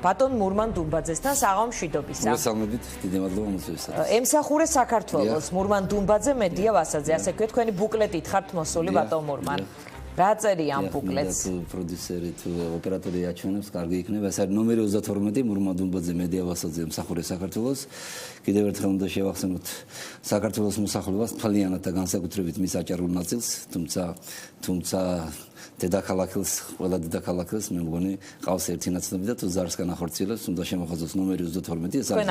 ბატონ მურმან დუმბაძესთან საღამო მშვიდობისა. მოგესალმებით, დიდი მადლობა მოსვისათვის. ემსახურე საქართველოს მურმან დუმბაძე მედია ვასაძე, ასე ვქვით, თქვენი ბუკლეტით ხართ მოსული ბატონ მურმან. რა წერია ამ ბუკლეტს? პროდიუსერი თუ ოპერატორი აჩვენებს, კარგი იქნება. ეს არის ნომერი 32 მურმან დუმბაძე მედია ვასაძე ემსახურე საქართველოს. კიდევ ერთხელ უნდა შევახსენოთ საქართველოს მოსახლეობას მთლიანად და განსაკუთრებით მის აჭარულ ნაწილს, თუმცა დედაქალაქის, ყველა დედაქალაქის მე მგონი ყავს ერთი ნაცნობი და თუ ზარსკან ახორციელებს, უნდა შემოხაზოს ნომერი 32. ეს არის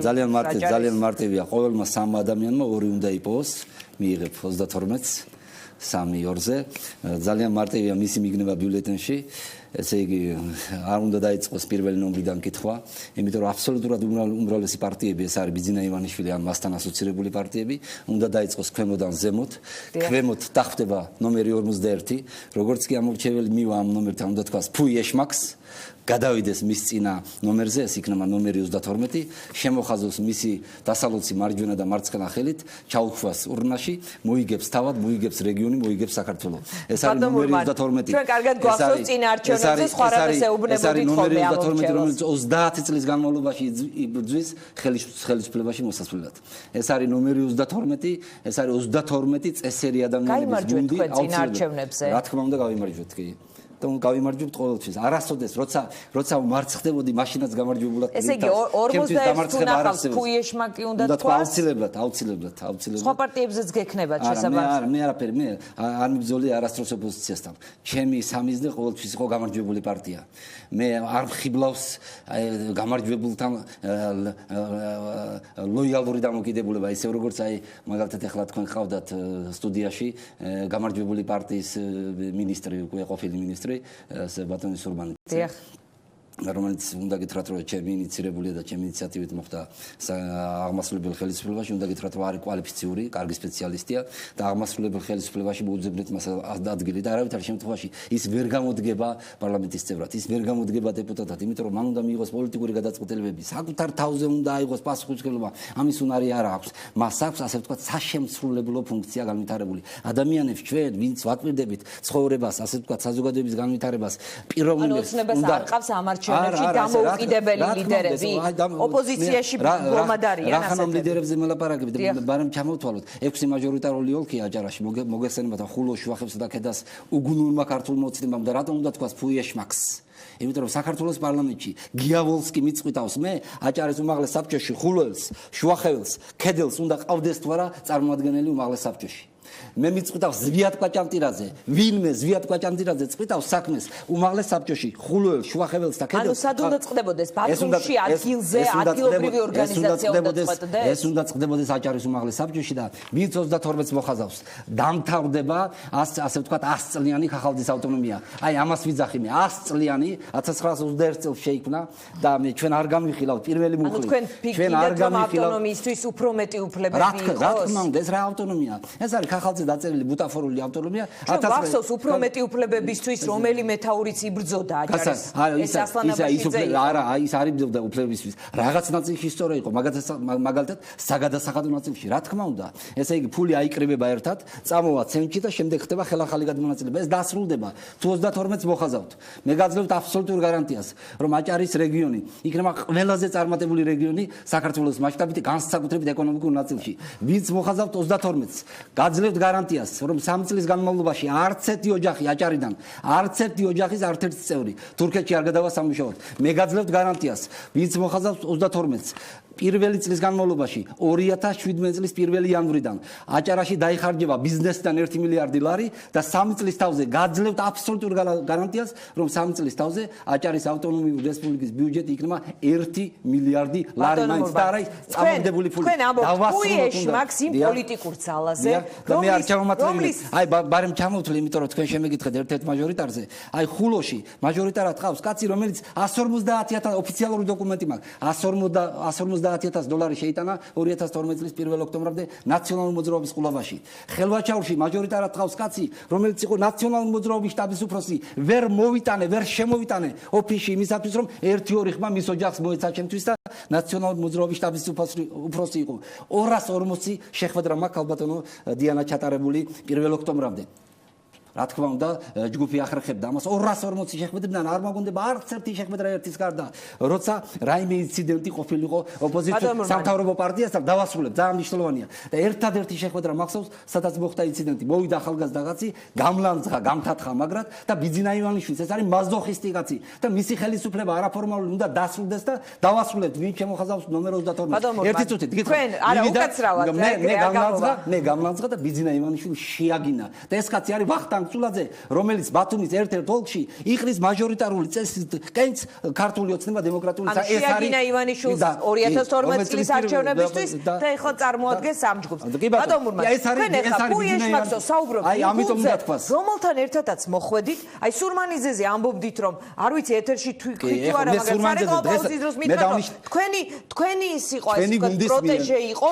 ძალიან მარტივია. ყოველმა სამ ადამიანმა ორი უნდა იპოვოს, მიიღებ 32-ს. 3-2-ზე ძალიან მარტივია მისი მიგნება ბიულეტენში. ესე იგი არ უნდა დაიწყოს პირველი ნომრიდან კითხვა, იმიტომ რომ აბსოლუტურად უმრავლესი პარტიები ეს არის ბიძინა ივანიშვილი ან მასთან ასოცირებული პარტიები, უნდა დაიწყოს ქვემოდან ზემოთ. ქვემოთ დახვდება ნომერი 51, როგორც კი ამორჩეველი მივა ამ ნომერთან, უნდა თქვას ფუიეშმაქს, გადავიდეს მის წინა ნომერზე, ეს იქნება ნომერი 32, შემოხაზოს მისი დასალოცი მარჯვენა და მარცხენა ხელით, ჩაუხვას ურნაში, მოიგებს თავად, მოიგებს რეგიონი, მოიგებს საქართველოს. ეს არის ნომერი 32. ჩვენ კარგად გვახსოვს წინა არჩევნებზე სხვა რაღაცა ეუბნებოდით ხოლმე ამ 30 წლის განმავლობაში იბრძვის ხელისუფლებაში მოსასვლელად. ეს არის ნომერი 32, ეს არის 22 წესერი ადამიანების გუნდი. წინა არჩევნებზე. რა თქმა უნდა, გავიმარჯვეთ კი. და გავიმარჯვებთ ყოველთვის. არასოდეს, როცა მარცხდებოდი, მაშინაც გამარჯვებულად. ესე იგი 41 უნახავს ფუიეშმაკი უნდა თქვას. აუცილებლად. სხვა პარტიებზეც გექნებათ შესაბამისად. მე არაფერი, მე არ მიბრძოლი არასდროს ოპოზიციასთან. ჩემი სამიზნე ყოველთვის იყო გამარჯვებული პარტია. მე არ მხიბლავს გამარჯვებულთან ლოიალური დამოკიდებულება, ისე როგორც მაგალითად ახლა თქვენ ხავდათ სტუდიაში გამარჯვებული პარტიის მინისტრი, უკვე ყოფილი მინისტრი ბატონი სურბანი. რომელიც უნდა გითხრათ, რომ ჩემი ინიციირებულია და ჩემი ინიციატივით მოხდა აღმასრულებელ ხელისუფლებაში, უნდა გითხრათ, რომ არის კვალიფიციური, კარგი სპეციალისტია და აღმასრულებელ ხელისუფლებაში მოუძებნეთ მას ადგილი და არავითარ შემთხვევაში ის ვერ გამოდგება პარლამენტის წევრად, ის ვერ გამოდგება დეპუტატად, იმიტომ რომ მან უნდა მიიღოს პოლიტიკური გადაწყვეტილებები, საკუთარ თავზე უნდა აიღოს პასუხისმგებლობა, ამის უნარი არ აქვს. მას აქვს, ასე ვთქვათ, საშემსრულებლო ფუნქცია განვითარებული. ადამიანებს ჩვენ, ვინც ვაკვირდებით ცხოვრებას, ასე ვთქვათ, საზოგადოების განვითარებას, პიროვნებს უნდა არყავს ამარჩევნებში დამოუკიდებელი ლიდერები ოპოზიციაში ბლომადარიან ასეთი. რა ლიდერებზე მელაპარაკებით, მაგრამ ჩამოვთვალოთ 6 მაჟორიტარული ოლქია აჭარაში, მოგესალმებათ ხულოს, შუახევსა და ქედას უგუნურმა ქართულ მოცნებამ და რატომ უნდა თქვას ფუიეშმაქს? იმიტომ რომ საქართველოს პარლამენტში გიავოლსკი მიწყვიტავს მე აჭარის უმაღლეს საბჭოში ხულოს, შუახევს, ქედელს უნდა ყავდეს თუ არა წარმოადგენელი უმაღლეს საბჭოში. მე მიწყვიტავს ზვიად კვაჭანტირაძე, ვინმე ზვიად კვაჭანტირაძე წყვიტავს საქმეს უმაღლეს საბჭოში, ხულოელს, შუახეველს და ქედელს. ანუ სად უნდა წდებოდეს ბათუმში ადგილზე ადგილობრივი ორგანიზაცია უნდა წყვეტდეს? ეს უნდა წდებოდეს აჭარის უმაღლეს საბჭოში და ვინც 32-ს მოხაზავს, დამთავრდება ასე ვთქვათ 100 წლიანი ხახალდის ავტონომია. აი ამას ვიძახი მე 100 წლიანი 1921 წელს შეიქმნა და მე ჩვენ არ გამიხილავთ პირველი მუხლი. ჩვენ არ გამიხილავთ ავტონომიისთვის უფრო მეტი უფლებები იყოს. რა თქმა უნდა, ეს რა ავტონომია? ეს არის ხალხზე დაწერილი ბუტაფორული ავტონომია. ახსოვს უფრო მეტი უფლებებისთვის რომელი მეთაურიც იბრძოდა აჭარის. ეს ასლანაბაშიძე არა, ის არ იბრძოდა უფლებებისთვის. რაღაც ნაწილში სწორე იყო, მაგალითად საგადასახადო ნაწილში. რა თქმა უნდა, ესე იგი ფული აიკრიბება ერთად, წამოვა ცენტრში და შემდეგ ხდება ხელახალი გადმონაწილება. ეს დასრულდება. თუ 32-ს მოხაზავთ. მე გაძლევთ აბსოლუტურ გარანტიას, რომ აჭარის რეგიონი იქნება ყველაზე წარმატებული რეგიონი საქართველოს მასშტაბით, განსაკუთრებით ეკონომიკურ ნაწილში. ვინც მოხაზავთ 32-ს, გაძლევთ გარანტიას, რომ 3 წლის განმავლობაში არც ერთი ოჯახი აჭარიდან, არც ერთი ოჯახის არც ერთი წევრი თურქეთში არ გადავა სამუშაოდ. მე გაძლევთ გარანტიას, ვინც მოხაზავს 32-ს, პირველი წლის განმავლობაში 2017 წლის 1 იანვრიდან აჭარაში დაიხარჯება ბიზნესთან 1 მილიარდი ლარი და 3 წლის თავზე გაძლევთ აბსოლუტურ გარანტიას, რომ 3 წლის თავზე აჭარის ავტონომიური რესპუბლიკის ბიუჯეტი იქნება 1 მილიარდი ლარი მაინც და არა წამოღებული ფული. ფუიეშმაქს იმ პოლიტიკურ ძალაზე და მე არ ჩამომათვლები. აი ბარემ ჩამოვთვლი, იმიტომ რომ თქვენ შემეგითხეთ ერთ-ერთ მაჟორიტარზე. აი ხულოში მაჟორიტარად ყავს კაცი, რომელიც 150.000 ოფიციალური დოკუმენტი მაქვს. 150.000 დოლარი შეიტანა 2012 წლის 1 ოქტომბრამდე ნაციონალურ მოძრაობის ყულავაში. ხელვაჩაურში მაჟორიტარად ყავს კაცი, რომელიც იყო ნაციონალური მოძრაობის შტაბის უფროსი, ვერ შემოვიტანე ოფისში იმისათვის, რომ 1-2 ხმა მის ოჯახს მოეცა ჩემთვის და ნაციონალური მოძრაობის შტაბის უფროსი იყო. 240 შეხვედრა მაქვს ალბათონო დიანა ჩატარებული 1 ოქტომბრამდე. რა თქმა უნდა ჯგუფი ახერხებდა ამას 240 შეხვედრიდან არ მაგონდება არც ერთი შეხვედრა ერთის გარდა როცა რაიმე ინციდენტი ყოფილიყო ოპოზიციურ სამთავრობო პარტიასთან დავასრულებ ძალიან მნიშვნელოვანია და ერთადერთი შეხვედრა მახსოვს სადაც მოხდა ინციდენტი მოვიდა ახალგაზრდა კაცი გამლანძღა გამთათხა მაგრად და ბიძინა ივანიშვილს ეს არის მაზოხისტი კაცი და მისი ხელისუფლება არაფორმალური უნდა დასრულდეს და დავასრულებთ ვინ შემოხაზავს ნომერ 32 ერთი წუთით თქვენ არა უკაცრავად მე გამლანძღა და ბიძინა ივანიშვილი შეაგინა და ეს კაცი არის ვახტანგ ცულაძე რომელიც ბათუმის ერთ-ერთ ოლქში იყრის მაჟორიტარული წესით კენც ქართული ოცნება დემოკრატიული ეს არის შეაგინა ივანიშვილს 2012 წლის არჩევნებისთვის და ეხლა წარმოადგენს ამ ჯგუფს ბატონ მურმან თქვენ ბიძინა ივანიშვილს საუბრობთ აი ამიტომ უნდა თქვას რომელთან ერთადაც მოხვედით აი სურმანიძეზე ამბობდით რომ არ ვიცი ეთერში თქვი თუ არა მაგრამ სარეკო პაუზის დროს მითხრა თქვენი ის იყო ეს პროტეჟე იყო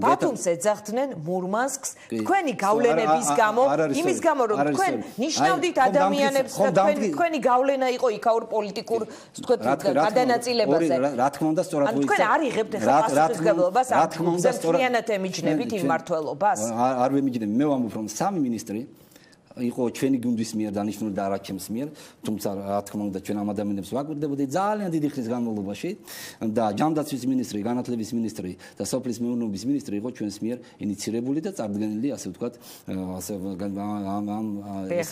ბათუმს ეძახდნენ მურმანსკს თქვენი გავლენების გამო იმის გამო რომ თქვენ ნიშნავდით ადამიანებს და თქვენი გავლენა იყო იქაურ პოლიტიკურ თქვენ გადანაწილებაზე რა თქმა უნდა სწორად მოიცა თქვენ არ იღებთ ხა პასუხისმგებლობას რა თქმა უნდა სწორად ემიჯნებით იმ მმართველობას არ ვემიჯნები მე ვამბობ რომ სამი მინისტრი იყო ჩვენი გუნდის მიერ დანიშნული და არა ჩემს მიერ თუმცა რა თქმა უნდა ჩვენ ამ ადამიანებს ვაკვირდებოდით ძალიან დიდი ხნის განმავლობაში და ჯანდაცვის მინისტრი, განათლების მინისტრი და სოფლის მეურნეობის მინისტრი იყო ჩვენს მიერ ინიცირებული და წარდგენილი ასე ვთქვათ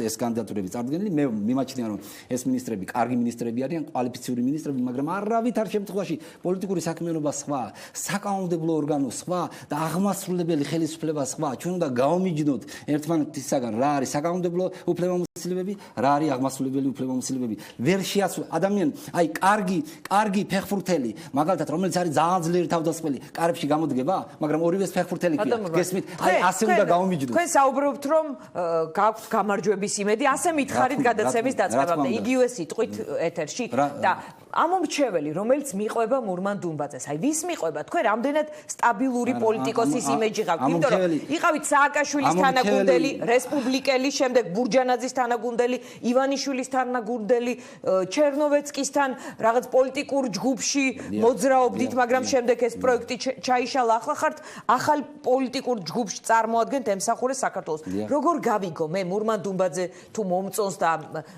ეს კანდიდატურები წარდგენილი მე მიმაჩნია რომ ეს მინისტრები კარგი მინისტრები არიან კვალიფიციური მინისტრები მაგრამ არავითარ შემთხვევაში პოლიტიკური საქმიანობა სხვა საკანონმდებლო ორგანო სხვა და აღმასრულებელი ხელისუფლება სხვა ჩვენ უნდა გავმიჯნოთ ერთმანეთისაგან რა არის საკანონმდებლო უფლებამოსილებები, რა არის აღმასრულებელი უფლებამოსილებები. ვერ შეასრულა ადამიანი, აი კარგი ფეხბურთელი, მაგალითად, რომელიც არის ძალიან ძლიერი თავდასხმელი, კარებში გამოდგება, მაგრამ ორივეს ფეხბურთელი კი გესმით, აი ასე უნდა გავმიჯნოთ. თქვენ საუბრობთ, რომ გაქვთ გამარჯვების იმედი, ასე მითხარით გადაცემის დაწყებამდე, იგივე სიტყვით ეთერში და ამომრჩეველი, რომელიც მიყვება მურმან დუმბაძეს. აი ვის მიყვება? თქვენ რამდენად სტაბილური პოლიტიკოსის იმეჯი გაქვთ, იმიტომ რომ იყავით სააკაშვილის თანაგუნდელი, რესპუბლიკელი, შემდეგ ბურჯანაძის თანაგუნდელი, ივანიშვილის თანაგუნდელი, ჩერნოვეცკისთან რაღაც პოლიტიკურ ჯგუფში მოძრაობდით, მაგრამ შემდეგ ეს პროექტი ჩაიშალა. ახლა ხართ ახალ პოლიტიკურ ჯგუფში წარმოადგენთ ემსახურე საქართველოს. როგორ გავიგო მე მურმან დუმბაძე თუ მომწონს და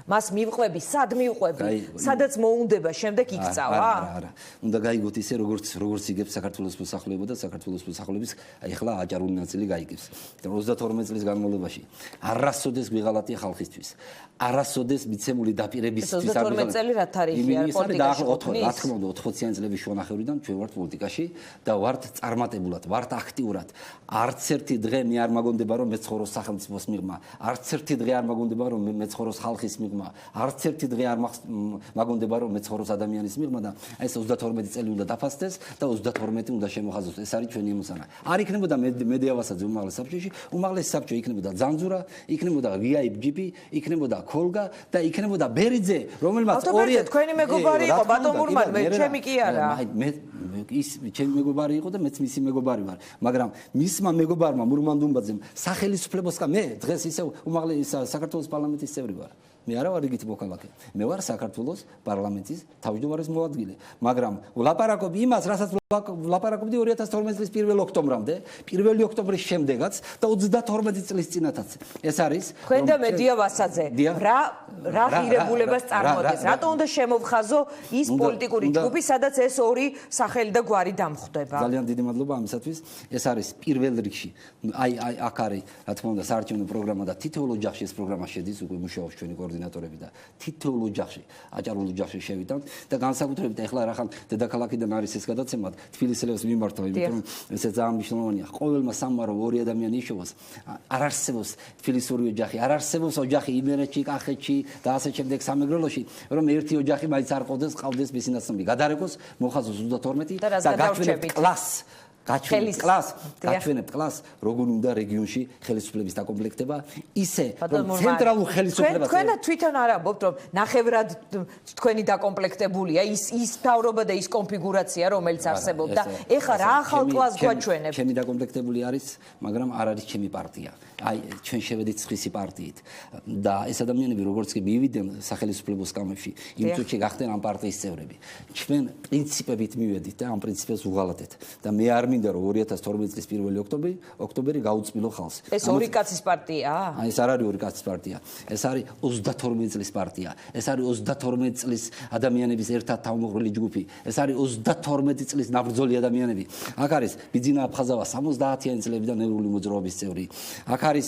მას მივყვები, სად მივყვები, სადაც მოუნდება შემდეგ იქცავა? არა. უნდა გაიგოთ ისე როგორც იგებს საქართველოს მოსახლეობა და საქართველოს მოსახლეობის ახლა აჭარული ნაწილი გაიგებს. 32 წლის განმავლობაში არასოდეს გვიღალატია ხალხისთვის. არასოდეს მიცემული დაპირებისთვის 32 წელი რა თარიღია პოლიტიკაში? რა თქმა უნდა 80-იანი წლების შუანახევრიდან ჩვენ ვართ პოლიტიკაში და ვართ წარმატებულად, ვართ აქტიურად. არც ერთი დღე მე არ მაგონდება რომ მეცხოვროს სახელმწიფოს მიღმა, არც ერთი დღე არ მაგონდება რომ მეცხოვროს ხალხის მიღმა, არც ერთი დღე არ მაგონდება რომ მეცხოვროს ადამიანის მიღმა და ეს 32 წელი უნდა დაფასდეს და 32 უნდა შემოხაზოს. ეს არის ჩვენი ემოცანა. არ იქნებოდა მედიავასაძე უმაღლეს საბჭოში, უმაღლეს საბჭო იქნებოდა ძანძურა, იქნებოდა VIP, იქნებოდა ქოლგა და იქნებოდა ბერიძე, რომელმაც ორი თქვენი მეგობარი იყო ბატონ მურმან, მე ჩემი კი არა. მე ის ჩემი მეგობარი იყო და მეც მისი მეგობარი ვარ, მაგრამ მისმა მეგობარმა მურმან დუმბაძემ სახელისუფლებოსკა მე დღეს ისე უმაღლეს საქართველოს პარლამენტის წევრი ვარ. მე არა ვარ იგივე მოქალაქე. მე ვარ საქართველოს პარლამენტის თავმჯდომარის მოადგილე, მაგრამ ვლაპარაკობ იმას, რასაც ვლაპარაკობდი 2012 წლის 1 ოქტომბრამდე, 1 ოქტომბრის შემდეგაც და 32 წლის წინათაც. ეს არის თქვენ და მედია ვასაძე. რა ღირებულებას წარმოადგენს? რატო უნდა შემოვხაზო ის პოლიტიკური ჯგუფი, სადაც ეს ორი სახელი და გვარი დამხვდება? ძალიან დიდი მადლობა ამისათვის. ეს არის პირველ რიგში. აი აქ არის, რა თქმა უნდა, საარჩევნო პროგრამა და თითოეულ ოჯახში ეს პროგრამა შედის, უკვე მუშაობს ჩვენი კოორდინატორები და თითოეულ ოჯახში, აჭარულ ოჯახში შევიტანთ და განსაკუთრებით ახლა რახან დედაქალაქიდან არის ეს გადაცემა თბილისელებს მიმართავ, იმიტომ რომ ეს ძალიან მნიშვნელოვანია. ყოველმა სამარო ორი ადამიანი იშოვოს. არ არსებობს თბილისური ოჯახი, არ არსებობს ოჯახი იმერეთში, კახეთში და ასე შემდეგ სამეგრელოში, რომ ერთი ოჯახი მაინც არ ყავდეს მისი ნაცნობი. გადარეკოს, მოხაზოს 32 და გაჩვენებთ კლასს. გაჩვენებთ კლასს, როგორ უნდა რეგიონში ხელისუფლების დაკომპლექტება, ისე რომ ცენტრალურ ხელისუფლებას თქვენ თვითონ არ ამბობთ რომ ნახევრად თქვენი დაკომპლექტებულია ის თავრობა და ის კონფიგურაცია რომელიც არსებობდა. ეხლა რა ახალ კლასს გვაჩვენებთ? ჩემი დაკომპლექტებული არის, მაგრამ არ არის ჩემი პარტია. აი ჩვენ შევედით ცხისი პარტიით და ეს ადამიანები როგორც კი მივიდნენ სახელმწიფოს კამებში იმ წუთში გახდნენ ამ პარტიის წევრები ჩვენ პრინციპებით მივედით და ამ პრინციპებს უღალატეთ და მე არ მინდა რომ 2012 წლის 1 ოქტომბერი გაუწმილო ხალხს ეს ორი კაცის პარტიაა აი ეს არ არის ორი კაცის პარტია ეს არის 32 წლის პარტია ეს არის 32 წლის ადამიანების ერთად თავმოყრილი ჯგუფი ეს არის 32 წლის ნაბრძოლი ადამიანები აქ არის ბიძინა აფხაზავა 70-იანი წლებიდან ეროვნული მოძრაობის წევრი აქ არის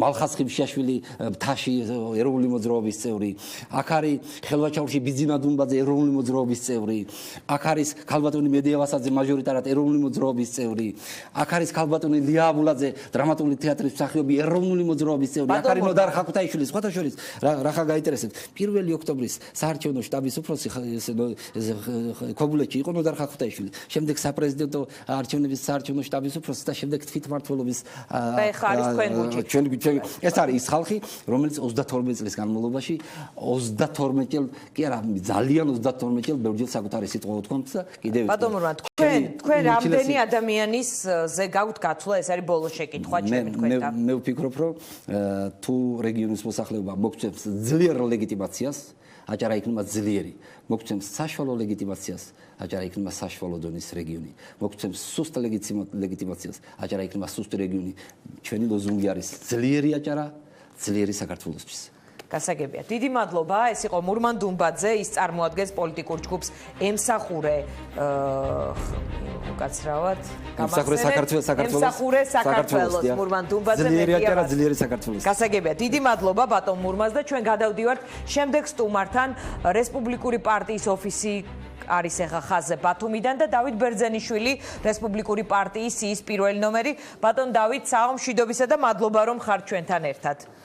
მალხას ხიფშაშვილი მთაში ეროვნული მოძრაობის წევრი აქ არის ხელვაჩაურში ბიძინა დუმბაძე ეროვნული მოძრაობის წევრი აქ არის ქალბატონი მედია ვასაძე მაჟორიტარად ეროვნული მოძრაობის წევრი აქ არის ქალბატონი ლია აბულაძე დრამატული თეატრის მსახიობი ეროვნული მოძრაობის წევრი აქ არის ნოდარ ხაკუტაიშვილი სხვათა შორის რახა გაინტერესებს 1 ოქტომბრის საარჩევნო შტაბის უფროსი ქობულეთში იყო ნოდარ ხაკუტაიშვილი შემდეგ საპრეზიდენტო არჩევნების საარჩევნო შტაბის უფროსი და შემდეგ თვითმმართველობის ჩვენ ეს არის ის ხალხი რომელიც 32 წლის განმავლობაში 32 წელ კი არა ძალიან 32 წელ ბევრჯერ საკუთარი სიტყვა უთქვამთ და კიდევ ბატონო თქვენ რამდენი ადამიანის ზე გაქვთ გაცვლა ეს არის ბოლო შეკითხვა ჩემი თქვენ და მე ვფიქრობ რომ თუ რეგიონის მოსახლეობა მოგცემს ძლიერ ლეგიტიმაციას აჭარა იქნება ძლიერი მოგცემს საშუალო ლეგიტიმაციას აჭარა იქნება საშუალო დონის რეგიონი მოგცემს სუსტ ლეგიტიმაციას აჭარა იქნება სუსტი რეგიონი ჩვენი ლოზუნგი არის ძლიერი აჭარა ძლიერი საქართველოსთვის გასაგებია დიდი მადლობა ეს იყო მურმან დუმბაძე ის წარმოადგენს პოლიტიკურ ჯგუფს ემსახურე უკაცრავად ემსახურე საქართველოს მურმან დუმბაძე ძლიერი აჭარა ძლიერი საქართველოს გასაგებია დიდი მადლობა ბატონ მურმანს და ჩვენ გადავდივართ შემდეგ სტუმართან რესპუბლიკური პარტიის ოფისი არის ახლა ხაზზე ბათუმიდან და დავით ბერძენიშვილი რესპუბლიკური პარტიის ის პირველი ნომერი ბატონ დავით საღამო მშვიდობისა და მადლობა რომ ხართ ჩვენთან ერთად